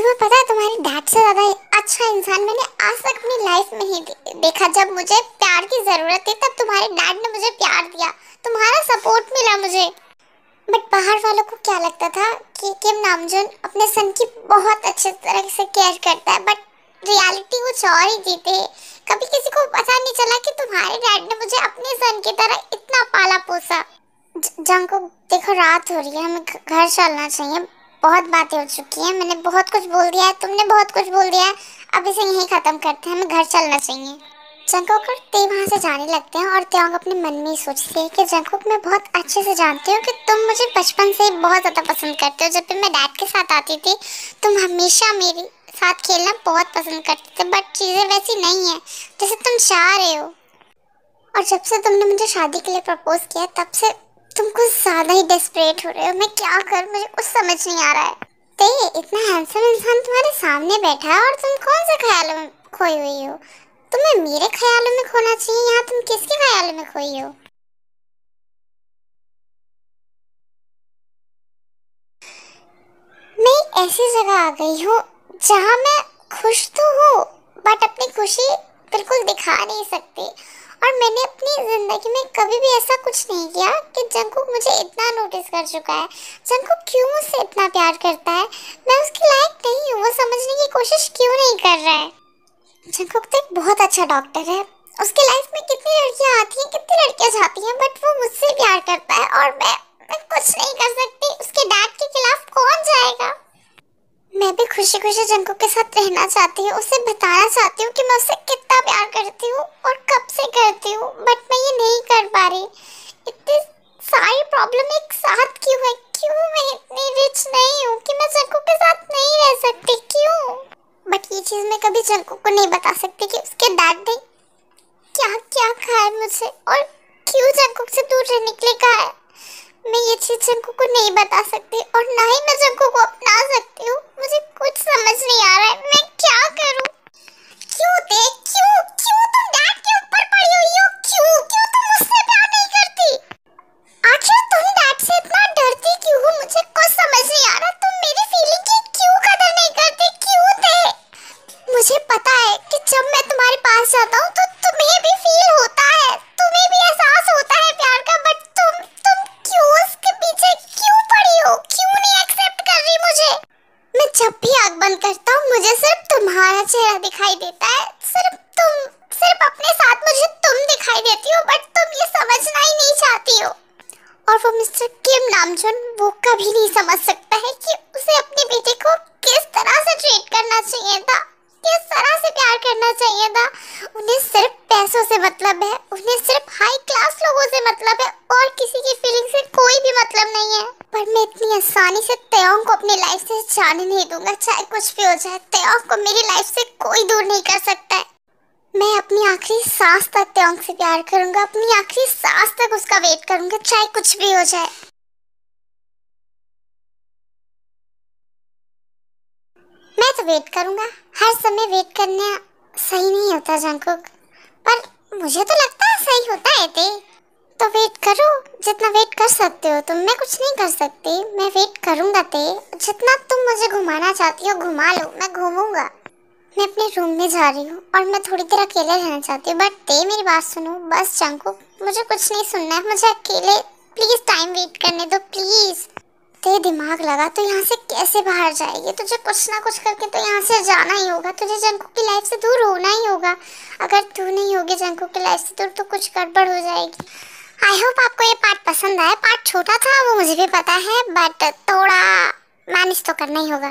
तुम्हें पता है तुम्हारे डैड से ज्यादा अच्छा इंसान मैंने आज तक अपनी लाइफ में ही देखा। जब मुझे प्यार की जरूरत थी तब तुम्हारे डैड ने मुझे प्यार दिया, तुम्हारा सपोर्ट मिला मुझे। बट बाहर वालों को क्या लगता था कि किम नामजून अपने सन की बहुत अच्छे तरह से केयर करता है, बट रियलिटी कुछ और ही थी थे। कभी किसी को पता नहीं चला कि तुम्हारे डैड ने मुझे अपने सन की तरह इतना पाला पोसा। जंकुक देखो, रात हो रही है, हमें घर चलना चाहिए। बहुत बातें हो चुकी हैं, मैंने बहुत कुछ बोल दिया है, तुमने बहुत कुछ बोल दिया है। अब इसे यहीं खत्म करते हैं, हमें घर चलना चाहिए। जंकुक और ते वहाँ से जाने लगते हैं और त्योंग अपने मन में ही सोचती है कि जंकुक, मैं बहुत अच्छे से जानती हूँ कि तुम मुझे बचपन से ही बहुत ज़्यादा पसंद करते हो। जब भी मैं डैड के साथ आती थी तुम हमेशा मेरे साथ खेलना बहुत पसंद करते थे, बट चीज़ें वैसी नहीं है जैसे तुम चाह रहे हो। और जब से तुमने मुझे शादी के लिए प्रपोज किया तब से तुम कुछ ज्यादा ही डेस्परेट हो रहे हो। मैं क्या करूं, मुझे कुछ समझ नहीं आ रहा है। ते इतना हैंडसम इंसान तुम्हारे सामने बैठा है और तुम कौन से ख्यालों में खोई हुई हो? तुम्हें मेरे ख्यालों में खोना चाहिए, यहाँ तुम किसके ख्यालों में खोई हो? मैं एक ऐसी जगह आ गई हूँ जहाँ मैं खुश तो हूँ बट अपनी खुशी बिल्कुल दिखा नहीं सकती। और मैंने अपनी जिंदगी में कभी भी ऐसा कुछ नहीं किया कि जंकुक मुझे इतना नोटिस कर चुका है। जंकुक क्यों मुझसे इतना प्यार करता है? मैं उसके लायक नहीं हूँ, वो समझने की कोशिश क्यों नहीं कर रहा है? जंकुक तो एक बहुत अच्छा डॉक्टर है, उसके लाइफ में कितनी लड़कियां आती हैं, कितनी लड़कियां जाती हैं, बट वो मुझसे प्यार करता है और मैं कुछ नहीं कर सकती। उसके डैड के खिलाफ कौन जाएगा? मैं भी खुशी खुशी जंकुक के साथ रहना चाहती हूँ, उसे बताना चाहती हूँ कि मैं उससे कितना प्यार करती हूँ और कब से करती हूँ, बट मैं ये नहीं कर पा रही। इतनी सारी प्रॉब्लम एक साथ क्यों है? क्यों मैं इतनी रिच नहीं हूँ कि मैं जंकुक के साथ नहीं रह सकती? क्यों? बट ये चीज़ मैं कभी जंकुक को नहीं बता सकती कि उसके डैड ने क्या क्या कहा है मुझे और क्यों जंकुक से दूर रहने के लिए कहा है। मैं ये चीज़ जंकुक को नहीं बता सकती और ना ही मैं जंकुक को अपना सकती हूँ। मुझे कुछ समझ नहीं आ रहा है, मैं क्या करूँ? क्यों देख, क्यों क्यों तुम डैड के ऊपर पड़ी हुई हो? क्यों क्यों तुम मुझसे प्यार नहीं करती? आखिर तुम डैड से इतना डरती क्यों हो? मुझे कुछ समझ नहीं आ रहा। तुम मेरी फीलिंग की क्यों कदर नहीं करती? क्यों थे? मुझे पता है कि जब मैं तुम्हारे पास जाता हूँ तो तुम्हें भी फील होता है, तुम्हें भी एहसास होता है प्यार का, बट तुम क्यों उसके पीछे क्यों पड़ी हो? क्यों नहीं एक्सेप्ट कर रही मुझे? मैं जब भी आँख बंद करता हूँ मुझे सिर्फ तुम्हारा चेहरा दिखाई देता है, सिर्फ तुम, सिर्फ अपने साथ मुझे तुम दिखाई देती हो, बट तुम ये समझना ही नहीं चाहती हो। और वो मिस्टर किम नामजून, वो कभी नहीं समझ सकता है कि उसे अपने बेटे को किस तरह से ट्रीट करना चाहिए था, किस तरह से प्यार करना चाहिए था। उन्हें सिर्फ पैसों से मतलब है, उन्हें सिर्फ हाई क्लास लोगों से मतलब है और किसी की फीलिंग से कोई भी मतलब नहीं है। पर मैं इतनी आसानी से त्योंग को अपनी लाइफ से जाने नहीं दूंगा, चाहे कुछ भी हो जाए। त्योंग को मेरी लाइफ से कोई दूर नहीं कर सकता है। मैं अपनी आखिरी सांस तक त्योंग से प्यार करूंगा, अपनी आखिरी सांस तक उसका वेट करूंगा, चाहे कुछ भी हो जाए। मैं तो वेट करूंगा, हर समय वेट करना सही नहीं होता जंकुक, पर मुझे तो लगता है सही होता है। ते तो वेट करो जितना वेट कर सकते हो तुम, मैं कुछ नहीं कर सकती, मैं वेट करूंगा। ते जितना तुम मुझे घुमाना चाहती हो घुमा लो, मैं घूमूंगा। मैं अपने रूम में जा रही हूँ और मैं थोड़ी देर अकेले रहना चाहती हूँ, बट ते मेरी बात सुनो बस। जंकुक, मुझे कुछ नहीं सुनना है, मुझे अकेले प्लीज टाइम वेट करने दो प्लीज। ते दिमाग लगा तो यहाँ से कैसे बाहर जाएगी? तुझे कुछ ना कुछ करके तो यहाँ से जाना ही होगा, तुझे जंकुक की लाइफ से दूर होना ही होगा। अगर तू नहीं होगी जंकुक की लाइफ से दूर तो कुछ गड़बड़ हो जाएगी। आई होप आपको ये पार्ट पसंद आया। पार्ट छोटा था वो मुझे भी पता है, बट थोड़ा मैनेज तो करना ही होगा।